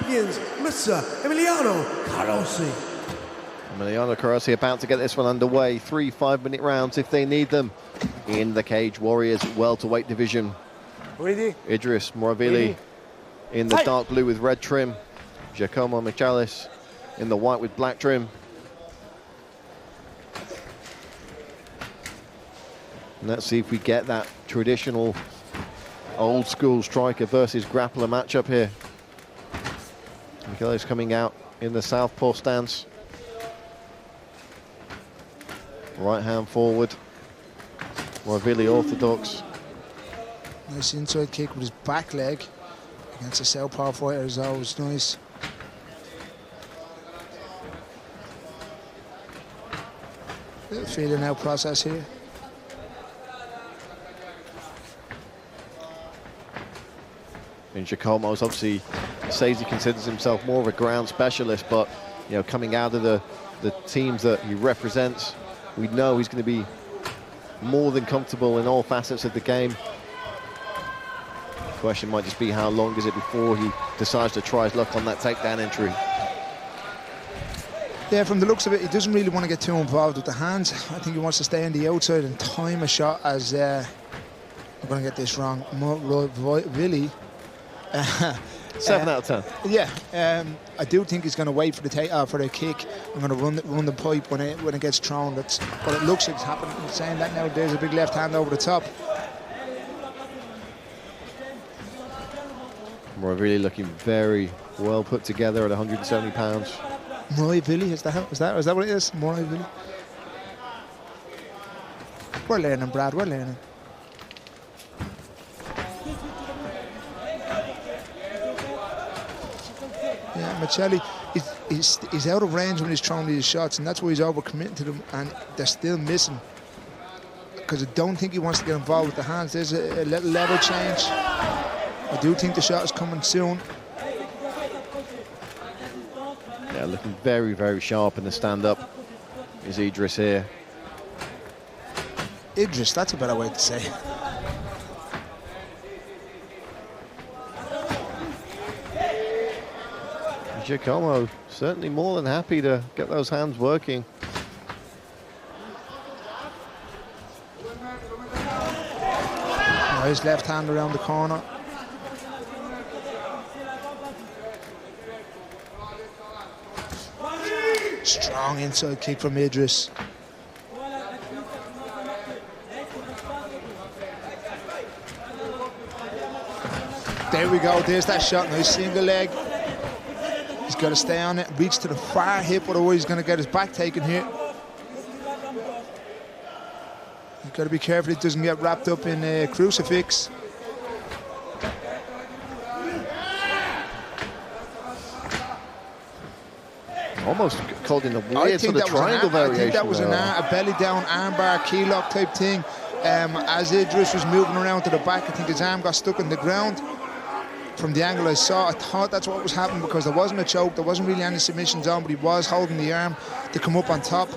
begins, Mr. Emiliano Carosi. Emiliano Carosi about to get this one underway. 3 5-minute rounds if they need them. In the Cage Warriors welterweight division. Ready? Idriss M'roivili in the dark blue with red trim. Giacomo Michelis in the white with black trim. And let's see if we get that traditional old school striker versus grappler matchup here. Michelis coming out in the southpaw stance. Right hand forward. M'roivili orthodox. Nice inside kick with his back leg against a southpaw fighter is always nice. Little feeling out process here. And Giacomo's obviously says he considers himself more of a ground specialist, but you know, coming out of the teams that he represents, we know he's going to be more than comfortable in all facets of the game. The question might just be how long is it before he decides to try his luck on that takedown entry. Yeah, from the looks of it, he doesn't really want to get too involved with the hands. I think he wants to stay on the outside and time a shot as, I'm going to get this wrong, M'roivili. 7 out of 10. Yeah, I do think he's going to wait for the for the kick. I'm going to run the pipe when it gets thrown. That's what it looks like it's happening. I'm saying that now. There's a big left hand over the top. M'roivili looking very well put together at 170 pounds. M'roivili, is that what it is? M'roivili. We're learning, Brad. We're learning. Yeah, Michelis he's out of range when he's throwing these shots, and that's why he's overcommitting to them, and they're still missing. Because I don't think he wants to get involved with the hands. There's a little level change. I do think the shot is coming soon. Yeah, looking very, very sharp in the stand-up is Idriss here. Idriss, that's a better way to say it. Giacomo certainly more than happy to get those hands working. Nice left hand around the corner. Strong inside kick from Idriss. There we go, there's that shot, nice single leg. He's got to stay on it, reach to the far hip, otherwise he's going to get his back taken here. You've got to be careful it doesn't get wrapped up in a crucifix. Almost called in a weird sort of triangle variation. I think that was a belly down armbar key lock type thing. As Idriss was moving around to the back, I think his arm got stuck in the ground. From the angle I saw, I thought that's what was happening because there wasn't a choke, there wasn't really any submissions on, but he was holding the arm to come up on top.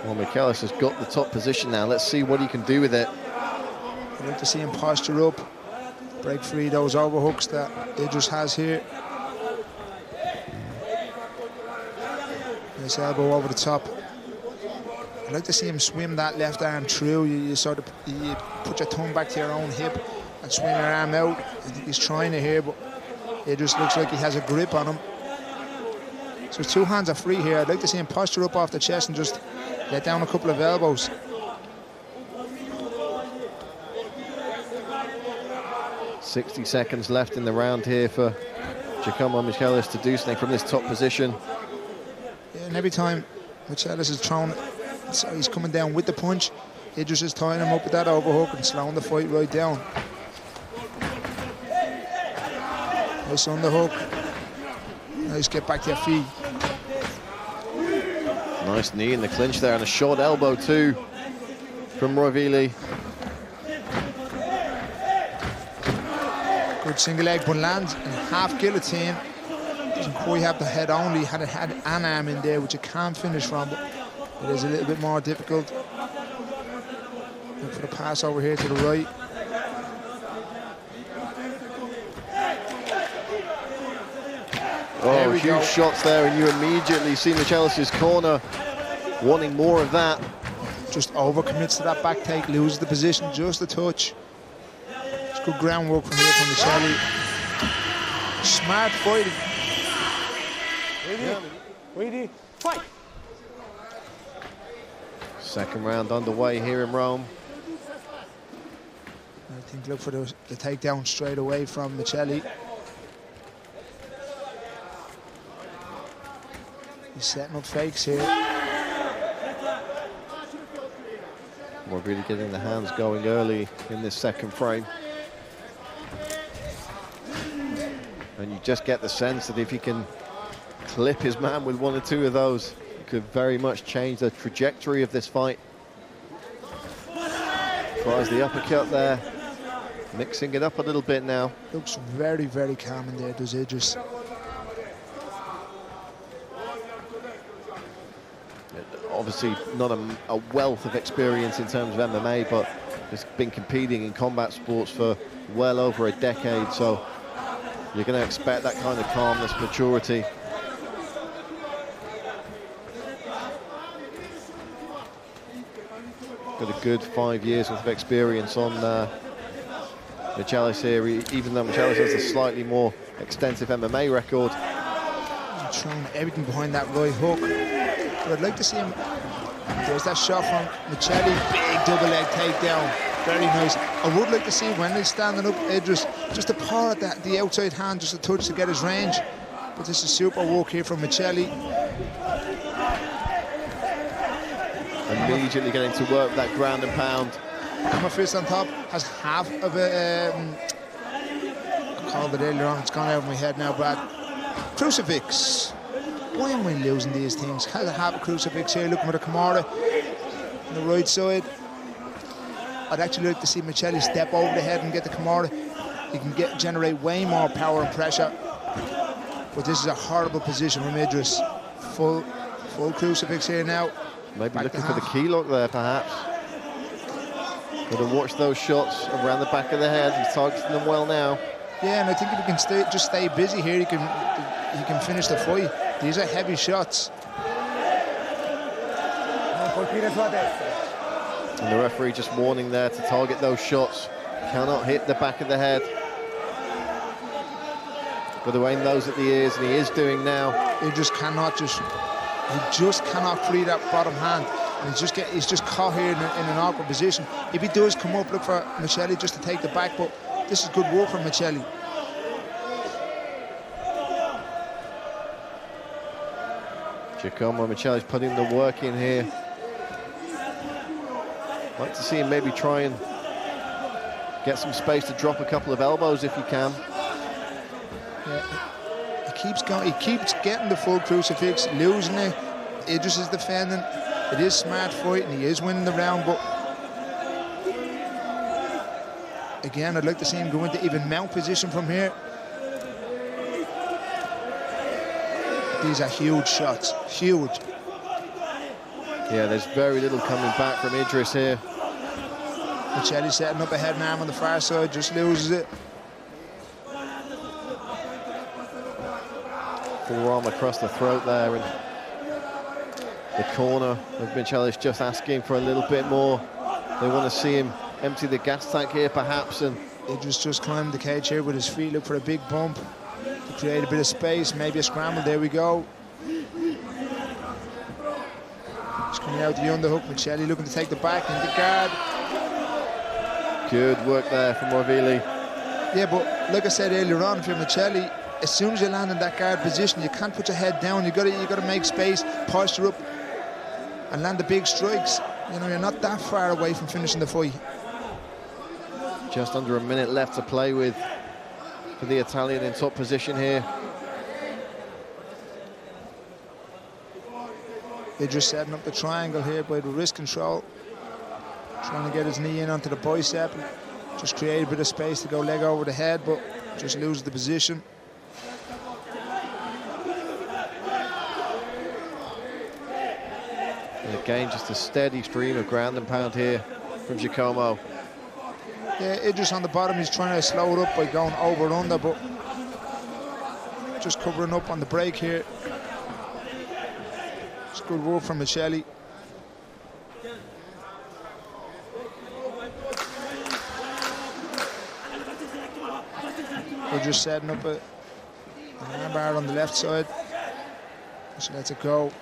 Well, Michelis has got the top position now. Let's see what he can do with it. I'd like to see him posture up, break free those overhooks that Idriss has here. Nice elbow over the top. I'd like to see him swim that left arm through. You sort of put your tongue back to your own hip and swing your arm out. I think he's trying it here, but it just looks like he has a grip on him. So his two hands are free here. I'd like to see him posture up off the chest and just let down a couple of elbows. .60 seconds left in the round here for Giacomo Michelis to do something from this top position. Yeah, and every time Michelis is thrown, so he's coming down with the punch. Idriss is tying him up with that overhook and slowing the fight right down. Nice underhook. Nice get back to your feet. Nice knee in the clinch there and a short elbow too from M'roivili. Good single leg, but lands in half guillotine. Doesn't quite have the head only. Had an arm in there, which you can't finish from, but it is a little bit more difficult. Look for the pass over here to the right. Oh, huge shots there, and you immediately see Michelis' corner wanting more of that. Just overcommits to that back take, loses the position just a touch. It's good groundwork from here from Michelis. Smart fighting. Ready, fight! Second round underway here in Rome. I think look for the takedown straight away from Michelis. He's setting up fakes here. We're really getting the hands going early in this second frame. And you just get the sense that if he can clip his man with one or two of those, it could very much change the trajectory of this fight. Tries the uppercut there, mixing it up a little bit now. Looks very, very calm in there, does Idriss. Obviously not a wealth of experience in terms of MMA, but has been competing in combat sports for well over a decade, so you're going to expect that kind of calmness, maturity. Got a good 5 years worth of experience on Michelis here, even though Michelis has a slightly more extensive MMA record. He's throwing everything behind that right hook. But I'd like to see him. There's that shot from Michelis, big double leg takedown, very nice. I would like to see when he's standing up, Idriss, just to paw at the outside hand, just a touch to get his range. But this is super work here from Michelis. Immediately getting to work with that ground and pound. My fist on top has half of a, I called it earlier on, it's gone out of my head now, Brad. Crucifix. Why am I losing these things? Has a half a crucifix here, looking for the Kimura on the right side. I'd actually like to see Michelis step over the head and get the Kimura. He can generate way more power and pressure. But this is a horrible position from Idriss. Full crucifix here now. Maybe looking for the key lock there, perhaps. Got to watch those shots around the back of the head. He's targeting them well now. Yeah, and I think if he can just stay busy here, he can finish the fight. These are heavy shots. And the referee just warning there to target those shots. Cannot hit the back of the head. Got to aim those at the ears, and he is doing now. He just cannot free that bottom hand. And he's just caught here in an awkward position. If he does come up, look for Michelis just to take the back, but this is good work from Michelis. Giacomo Michelis putting the work in here. Like to see him maybe try and get some space to drop a couple of elbows if he can. Yeah, he keeps going. He keeps getting the full crucifix, losing it. Idriss is defending. It is smart fighting. He is winning the round, but again, I'd like to see him go into even mount position from here. These are huge shots, huge. Yeah, there's very little coming back from Idriss here. Michelis setting up a head and arm on the far side, just loses it. Forearm across the throat there, and the corner of Michelis just asking for a little bit more. They want to see him empty the gas tank here, perhaps, and Idriss just climbed the cage here with his feet, look for a big bump to create a bit of space, maybe a scramble. There we go. He's coming out the underhook. Michelis looking to take the back and the guard. Good work there from M'roivili. Yeah, but like I said earlier on, if you're Michelis, as soon as you land in that guard position, you can't put your head down. You got to make space, posture up, and land the big strikes. You know, you're not that far away from finishing the fight. Just under a minute left to play with for the Italian in top position here. Idriss setting up the triangle here by the wrist control. Trying to get his knee in onto the bicep. Just create a bit of space to go leg over the head, but just loses the position. And again, just a steady stream of ground and pound here from Giacomo. Yeah, Idriss on the bottom, he's trying to slow it up by going over and under, but just covering up on the break here. It's good work from Michelis. We're just setting up an armbar on the left side. Just lets it go.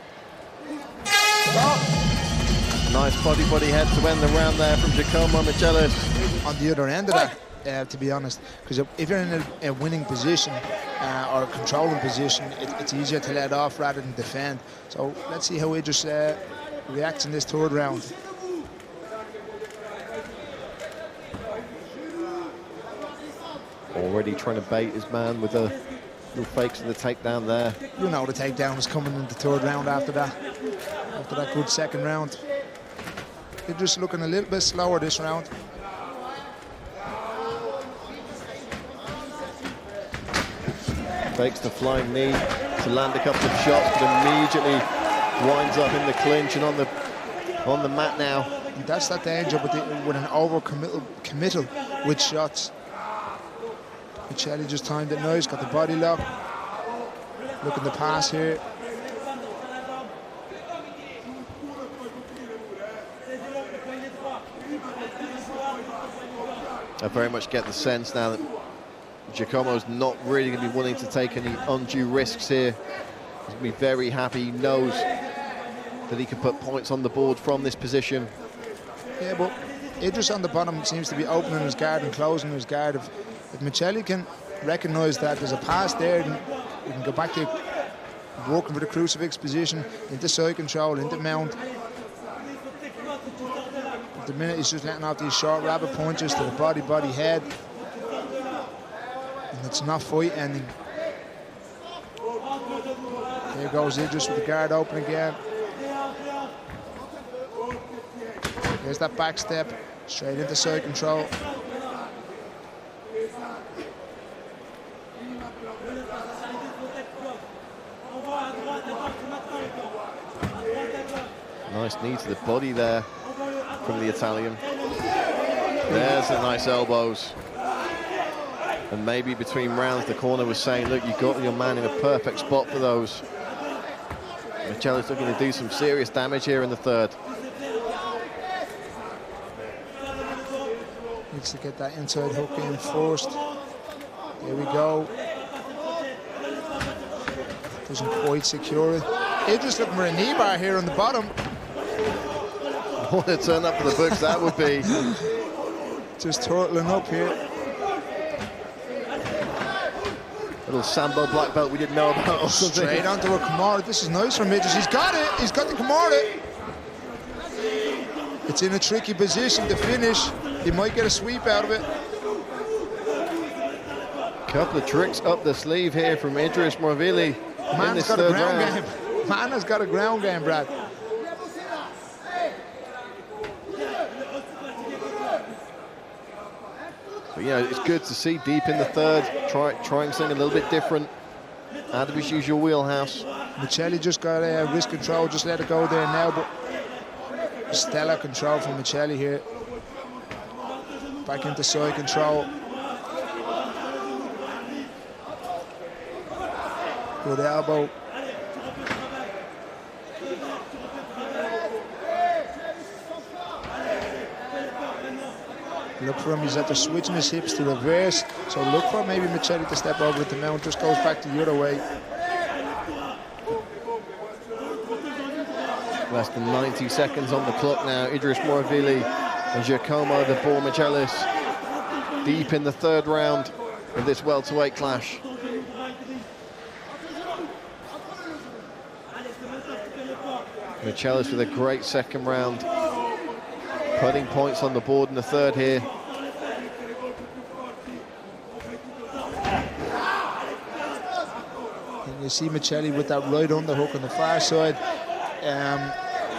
Nice body head to end the round there from Giacomo Michelis. On the other end of that, to be honest, because if you're in a winning position or a controlling position, it's easier to let off rather than defend. So let's see how Idriss reacts in this third round. Already trying to bait his man with a little fakes of the takedown there. You know the takedown was coming in the third round after that good second round. They're just looking a little bit slower this round. Fakes the flying knee to land a couple of shots, but immediately winds up in the clinch and on the mat now. And that's that danger with an over-committal with shots. Michelis just timed it nice, got the body lock. Looking to pass here. I very much get the sense now that Giacomo's not really going to be willing to take any undue risks here. He's going to be very happy. He knows that he can put points on the board from this position. Yeah, but Idriss on the bottom seems to be opening his guard and closing his guard. If Michelis can recognise that there's a pass there, then you can go back to working for the crucifix position, into side control, into mount. At the minute he's just letting off these short rabbit punches to the body, head. And it's not fight ending. There goes Idriss with the guard open again. There's that back step, straight into side control. Nice knee to the body there from the Italian. There's the nice elbows. And maybe between rounds the corner was saying, look, you've got your man in a perfect spot for those. Michelis looking to do some serious damage here in the third. Needs to get that inside hook in first. There we go. Doesn't quite secure it. Idriss looking for a knee bar here on the bottom. What a turn up for the books that would be. Just turtling up here. Little Sambo black belt we didn't know about. Straight onto a Kimura. This is nice from Idriss. He's got it. He's got the Kimura. It's in a tricky position to finish. He might get a sweep out of it. Couple of tricks up the sleeve here from Idriss M'roivili. Man's got a ground game. Man has got a ground game, Brad. But, you know, it's good to see deep in the third, trying something a little bit different out of his usual wheelhouse. Michelis just got wrist control, just let it go there now, but stellar control from Michelis here. Back into side control. Good elbow. Look for him, he's at the switching his hips to reverse. So look for maybe Michelis to step over at the mount, just goes back the other way. Less than 90 seconds on the clock now. Idriss M'roivili and Giacomo the Boar Michelis deep in the third round of this welterweight clash. Michelis with a great second round, putting points on the board in the third here. And you see Michelis with that right underhook on the far side.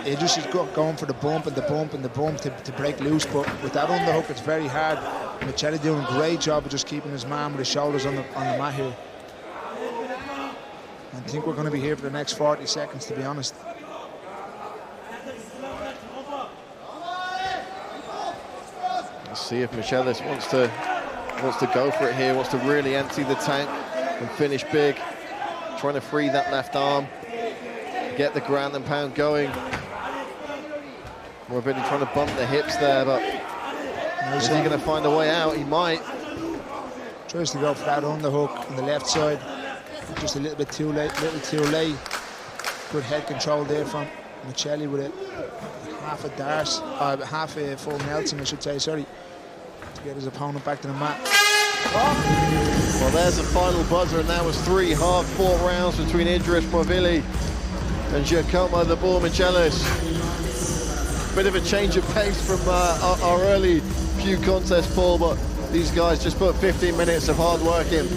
Idriss is going for the bump and the bump and the bump to break loose, but with that underhook it's very hard. Michelis doing a great job of just keeping his man with his shoulders on the mat here. I think we're going to be here for the next 40 seconds, to be honest. Let's see if Michelis wants to go for it here, wants to really empty the tank and finish big. trying to free that left arm, get the ground and pound going. M'roivili trying to bump the hips there, but is he going to find a way out? He might. Tries to go for that underhook on the left side. Just a little bit too late, Good head control there from Michelis with it. Half a full Nelson, I should say, sorry, to get his opponent back to the mat. Well, there's the final buzzer, and that was 3 hard-fought rounds between Idriss M'roivili and Giacomo "the Bull" Michelis. Bit of a change of pace from our early few contests, Paul, but these guys just put 15 minutes of hard work in.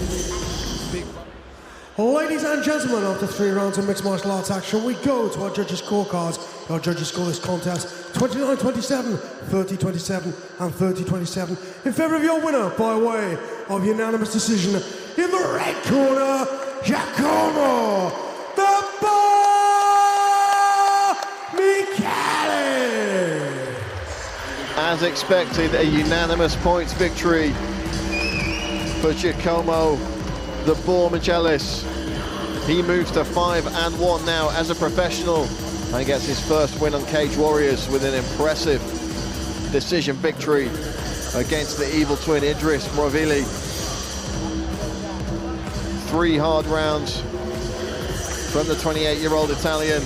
Ladies and gentlemen, after 3 rounds of mixed martial arts action, we go to our judges' scorecards. Our judges score this contest 29-27, 30-27, and 30-27 in favour of your winner by way of unanimous decision in the red corner, Giacomo "the Bull" Michelis. As expected, a unanimous points victory for Giacomo "the Bull" Michelis. He moves to 5-1 now as a professional and gets his first win on Cage Warriors with an impressive decision victory against the evil twin Idriss M'roivili. 3 hard rounds from the 28-year-old Italian.